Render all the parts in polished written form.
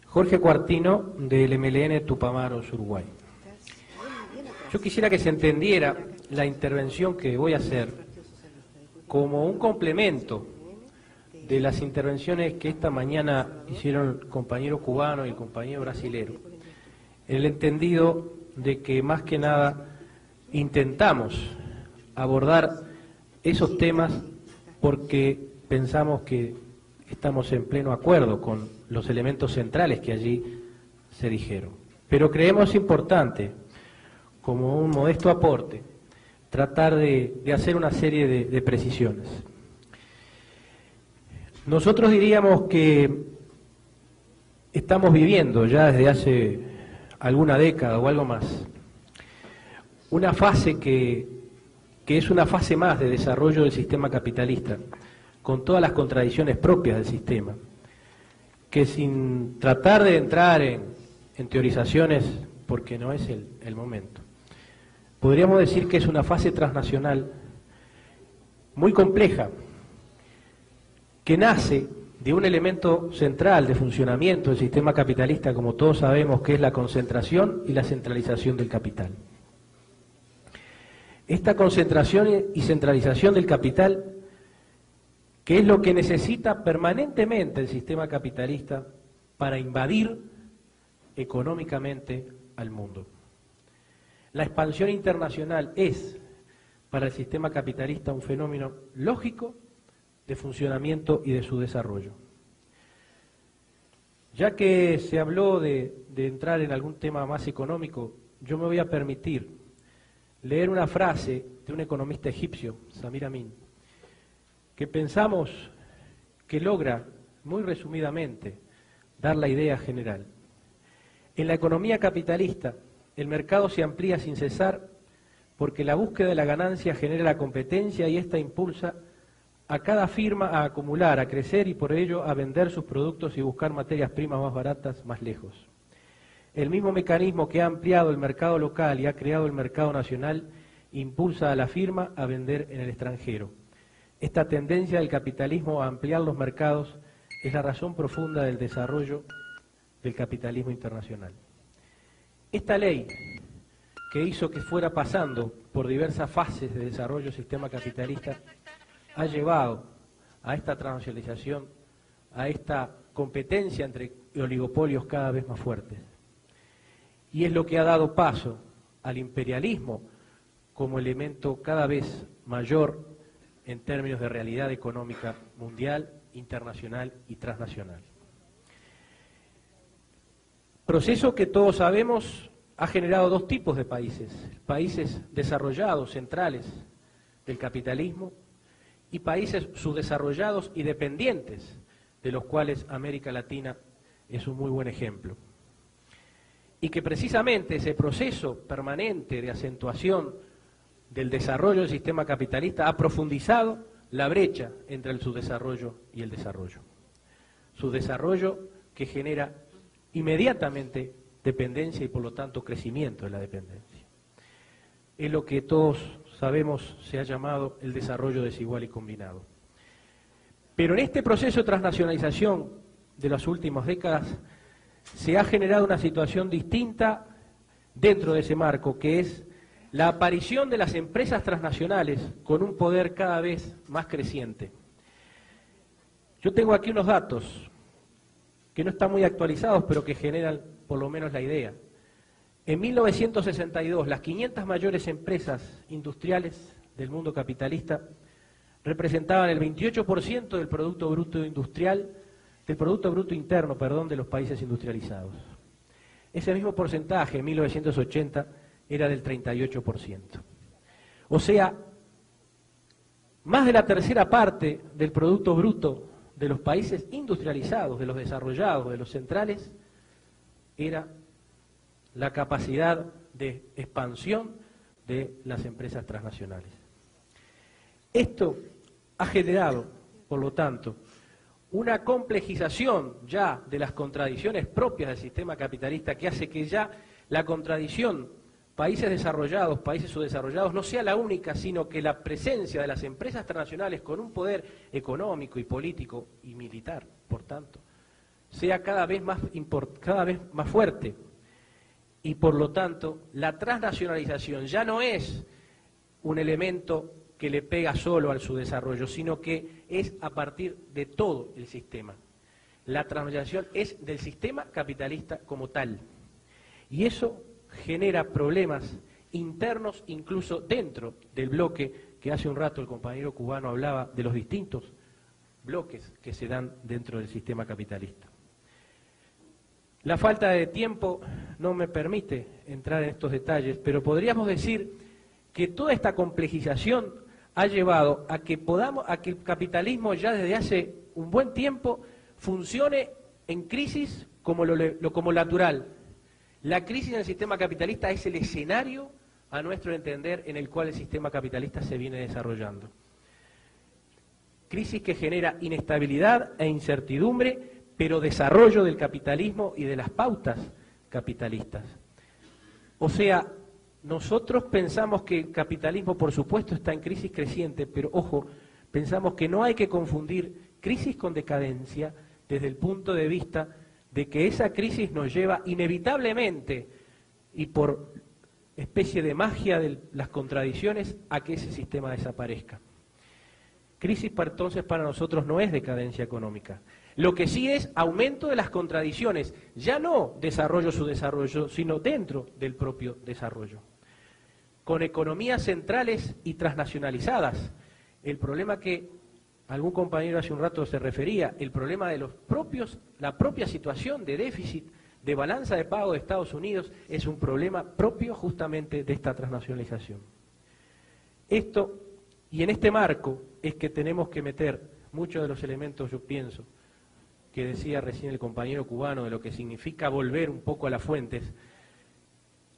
Jorge Cuartino, del MLN Tupamaros, Uruguay. Yo quisiera que se entendiera la intervención que voy a hacer como un complemento de las intervenciones que esta mañana hicieron el compañero cubano y el compañero brasilero, en el entendido de que más que nada intentamos abordar esos temas porque pensamos que estamos en pleno acuerdo con los elementos centrales que allí se dijeron. Pero creemos importante, como un modesto aporte, tratar de hacer una serie de precisiones. Nosotros diríamos que estamos viviendo ya desde hace alguna década o algo más una fase que es una fase más de desarrollo del sistema capitalista, con todas las contradicciones propias del sistema, que sin tratar de entrar en teorizaciones, porque no es el momento, podríamos decir que es una fase transnacional muy compleja, que nace de un elemento central de funcionamiento del sistema capitalista, como todos sabemos, que es la concentración y la centralización del capital. Esta concentración y centralización del capital, que es lo que necesita permanentemente el sistema capitalista para invadir económicamente al mundo. La expansión internacional es, para el sistema capitalista, un fenómeno lógico de funcionamiento y de su desarrollo. Ya que se habló de entrar en algún tema más económico, yo me voy a permitir leer una frase de un economista egipcio, Samir Amin, que pensamos que logra, muy resumidamente, dar la idea general. En la economía capitalista, el mercado se amplía sin cesar porque la búsqueda de la ganancia genera la competencia y esta impulsa a cada firma a acumular, a crecer y por ello a vender sus productos y buscar materias primas más baratas más lejos. El mismo mecanismo que ha ampliado el mercado local y ha creado el mercado nacional impulsa a la firma a vender en el extranjero. Esta tendencia del capitalismo a ampliar los mercados es la razón profunda del desarrollo del capitalismo internacional. Esta ley, que hizo que fuera pasando por diversas fases de desarrollo del sistema capitalista, ha llevado a esta transnacionalización, a esta competencia entre oligopolios cada vez más fuertes. Y es lo que ha dado paso al imperialismo como elemento cada vez mayor en términos de realidad económica mundial, internacional y transnacional. Proceso que todos sabemos ha generado dos tipos de países: países desarrollados, centrales del capitalismo, y países subdesarrollados y dependientes, de los cuales América Latina es un muy buen ejemplo. Y que precisamente ese proceso permanente de acentuación del desarrollo del sistema capitalista ha profundizado la brecha entre el subdesarrollo y el desarrollo. Subdesarrollo que genera inmediatamente dependencia y por lo tanto crecimiento de la dependencia. Es lo que todos sabemos se ha llamado el desarrollo desigual y combinado. Pero en este proceso de transnacionalización de las últimas décadas se ha generado una situación distinta dentro de ese marco, que es la aparición de las empresas transnacionales con un poder cada vez más creciente. Yo tengo aquí unos datos que no están muy actualizados, pero que generan por lo menos la idea. En 1962, las 500 mayores empresas industriales del mundo capitalista representaban el 28% del Producto Bruto Industrial, del Producto Bruto Interno, de los países industrializados. Ese mismo porcentaje en 1980 era del 38%. O sea, más de la tercera parte del Producto Bruto de los países industrializados, de los desarrollados, de los centrales, era la capacidad de expansión de las empresas transnacionales. Esto ha generado, por lo tanto, una complejización ya de las contradicciones propias del sistema capitalista, que hace que ya la contradicción países desarrollados, países subdesarrollados, no sea la única, sino que la presencia de las empresas transnacionales con un poder económico y político y militar, por tanto, sea cada vez más fuerte, y por lo tanto la transnacionalización ya no es un elemento que le pega solo al subdesarrollo, sino que es a partir de todo el sistema. La transnacionalización es del sistema capitalista como tal, y eso genera problemas internos incluso dentro del bloque, que hace un rato el compañero cubano hablaba de los distintos bloques que se dan dentro del sistema capitalista. La falta de tiempo no me permite entrar en estos detalles, pero podríamos decir que toda esta complejización ha llevado a que el capitalismo ya desde hace un buen tiempo funcione en crisis como natural. La crisis en el sistema capitalista es el escenario, a nuestro entender, en el cual el sistema capitalista se viene desarrollando. Crisis que genera inestabilidad e incertidumbre, pero desarrollo del capitalismo y de las pautas capitalistas. O sea, nosotros pensamos que el capitalismo, por supuesto, está en crisis creciente, pero ojo, pensamos que no hay que confundir crisis con decadencia desde el punto de vista de que esa crisis nos lleva inevitablemente y por especie de magia de las contradicciones a que ese sistema desaparezca. Crisis entonces para nosotros no es decadencia económica. Lo que sí es aumento de las contradicciones, ya no desarrollo subdesarrollo, sino dentro del propio desarrollo. Con economías centrales y transnacionalizadas. El problema que algún compañero hace un rato se refería, el problema de la propia situación de déficit, de balanza de pago de Estados Unidos, es un problema propio justamente de esta transnacionalización. Esto, y en este marco, es que tenemos que meter muchos de los elementos, yo pienso, que decía recién el compañero cubano, de lo que significa volver un poco a las fuentes.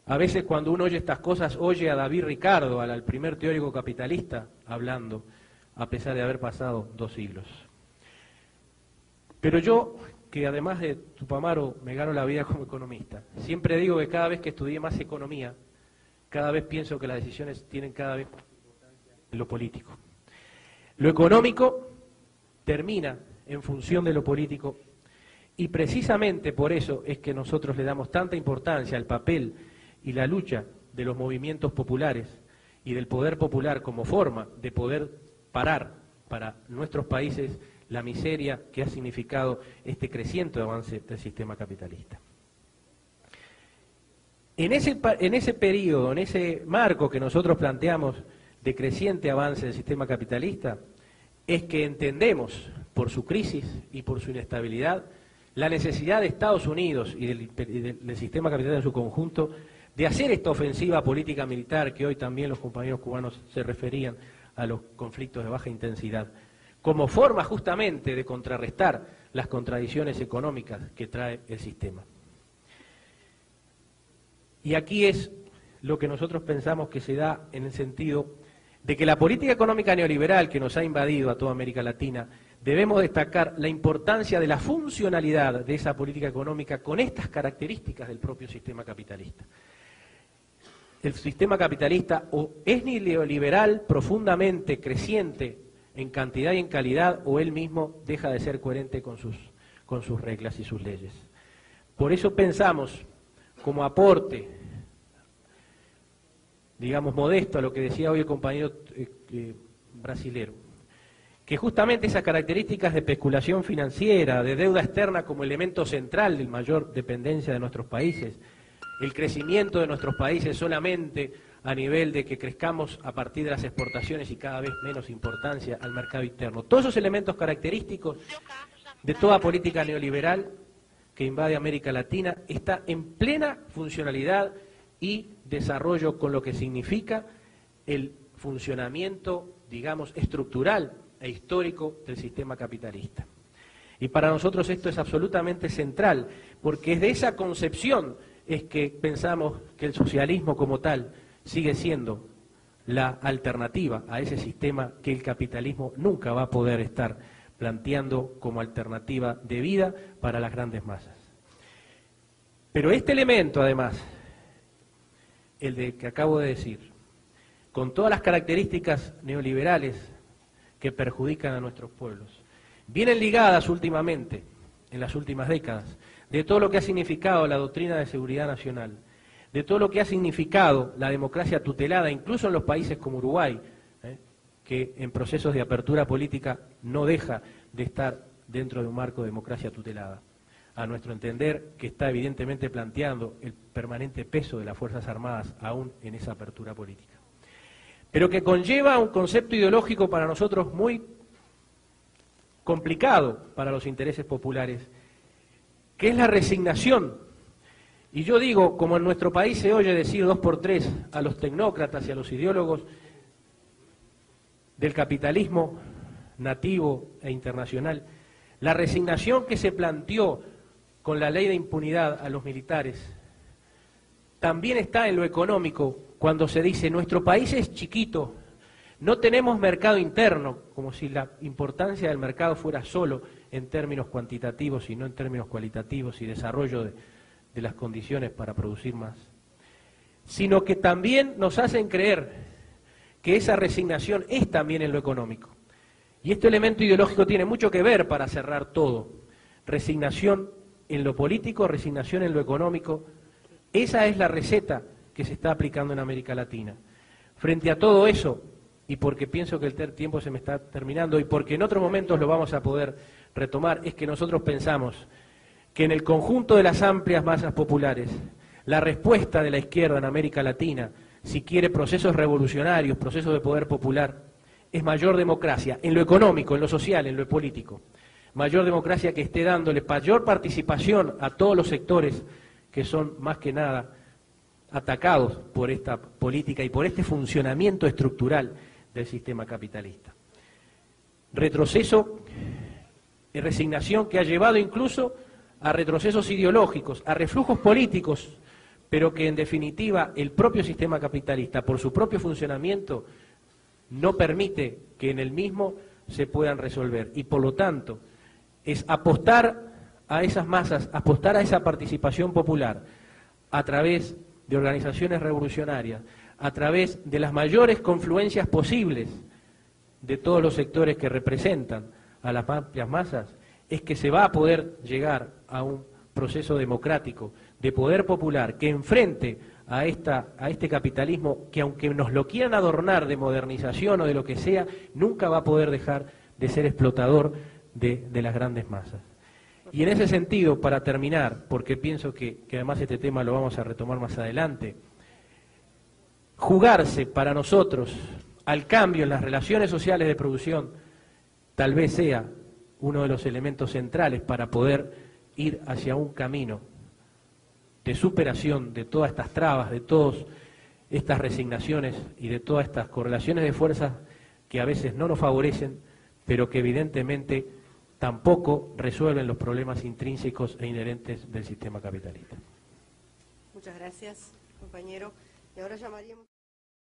A veces cuando uno oye estas cosas, oye a David Ricardo, al primer teórico capitalista, hablando, a pesar de haber pasado 2 siglos. Pero yo, que además de Tupamaro me gano la vida como economista, siempre digo que cada vez que estudié más economía, cada vez pienso que las decisiones tienen cada vez más importancia en lo político. Lo económico termina en función de lo político, y precisamente por eso es que nosotros le damos tanta importancia al papel y la lucha de los movimientos populares y del poder popular como forma de poder parar para nuestros países la miseria que ha significado este creciente avance del sistema capitalista. En ese periodo, en ese marco que nosotros planteamos de creciente avance del sistema capitalista, es que entendemos, por su crisis y por su inestabilidad, la necesidad de Estados Unidos y del sistema capitalista en su conjunto de hacer esta ofensiva política militar, que hoy también los compañeros cubanos se referían a los conflictos de baja intensidad, como forma justamente de contrarrestar las contradicciones económicas que trae el sistema. Y aquí es lo que nosotros pensamos que se da en el sentido de que la política económica neoliberal que nos ha invadido a toda América Latina, debemos destacar la importancia de la funcionalidad de esa política económica con estas características del propio sistema capitalista. El sistema capitalista o es neoliberal profundamente creciente en cantidad y en calidad, o él mismo deja de ser coherente con sus reglas y sus leyes. Por eso pensamos, como aporte, digamos, modesto a lo que decía hoy el compañero brasilero, que justamente esas características de especulación financiera, de deuda externa como elemento central de mayor dependencia de nuestros países, el crecimiento de nuestros países solamente a nivel de que crezcamos a partir de las exportaciones y cada vez menos importancia al mercado interno. Todos esos elementos característicos de toda política neoliberal que invade América Latina está en plena funcionalidad y desarrollo con lo que significa el funcionamiento, digamos, estructural e histórico del sistema capitalista. Y para nosotros esto es absolutamente central, porque es de esa concepción es que pensamos que el socialismo como tal sigue siendo la alternativa a ese sistema que el capitalismo nunca va a poder estar planteando como alternativa de vida para las grandes masas. Pero este elemento, además, el de que acabo de decir, con todas las características neoliberales que perjudican a nuestros pueblos, vienen ligadas últimamente en las últimas décadas, de todo lo que ha significado la doctrina de seguridad nacional, de todo lo que ha significado la democracia tutelada, incluso en los países como Uruguay, que en procesos de apertura política no deja de estar dentro de un marco de democracia tutelada. A nuestro entender, que está evidentemente planteando el permanente peso de las Fuerzas Armadas aún en esa apertura política. Pero que conlleva un concepto ideológico para nosotros muy complicado para los intereses populares, que es la resignación. Y yo digo, como en nuestro país se oye decir 2x3 a los tecnócratas y a los ideólogos del capitalismo nativo e internacional, la resignación que se planteó con la ley de impunidad a los militares también está en lo económico, cuando se dice nuestro país es chiquito, no tenemos mercado interno, como si la importancia del mercado fuera solo en términos cuantitativos y no en términos cualitativos y desarrollo de las condiciones para producir más, sino que también nos hacen creer que esa resignación es también en lo económico. Y este elemento ideológico tiene mucho que ver para cerrar todo. Resignación en lo político, resignación en lo económico. Esa es la receta que se está aplicando en América Latina. Frente a todo eso, y porque pienso que el tiempo se me está terminando y porque en otros momentos lo vamos a poder retomar, es que nosotros pensamos que en el conjunto de las amplias masas populares, la respuesta de la izquierda en América Latina, si quiere procesos revolucionarios, procesos de poder popular, es mayor democracia, en lo económico, en lo social, en lo político. Mayor democracia que esté dándole mayor participación a todos los sectores que son más que nada atacados por esta política y por este funcionamiento estructural del sistema capitalista. Retroceso y resignación que ha llevado incluso a retrocesos ideológicos, a reflujos políticos, pero que en definitiva el propio sistema capitalista, por su propio funcionamiento, no permite que en el mismo se puedan resolver. Y por lo tanto, es apostar a esas masas, apostar a esa participación popular a través de organizaciones revolucionarias, a través de las mayores confluencias posibles de todos los sectores que representan a las amplias masas, es que se va a poder llegar a un proceso democrático de poder popular que enfrente a este capitalismo que, aunque nos lo quieran adornar de modernización o de lo que sea, nunca va a poder dejar de ser explotador de las grandes masas. Y en ese sentido, para terminar, porque pienso que además este tema lo vamos a retomar más adelante, jugarse para nosotros al cambio en las relaciones sociales de producción tal vez sea uno de los elementos centrales para poder ir hacia un camino de superación de todas estas trabas, de todas estas resignaciones y de todas estas correlaciones de fuerzas que a veces no nos favorecen, pero que evidentemente tampoco resuelven los problemas intrínsecos e inherentes del sistema capitalista. Muchas gracias, compañero. Y ahora llamaríamos...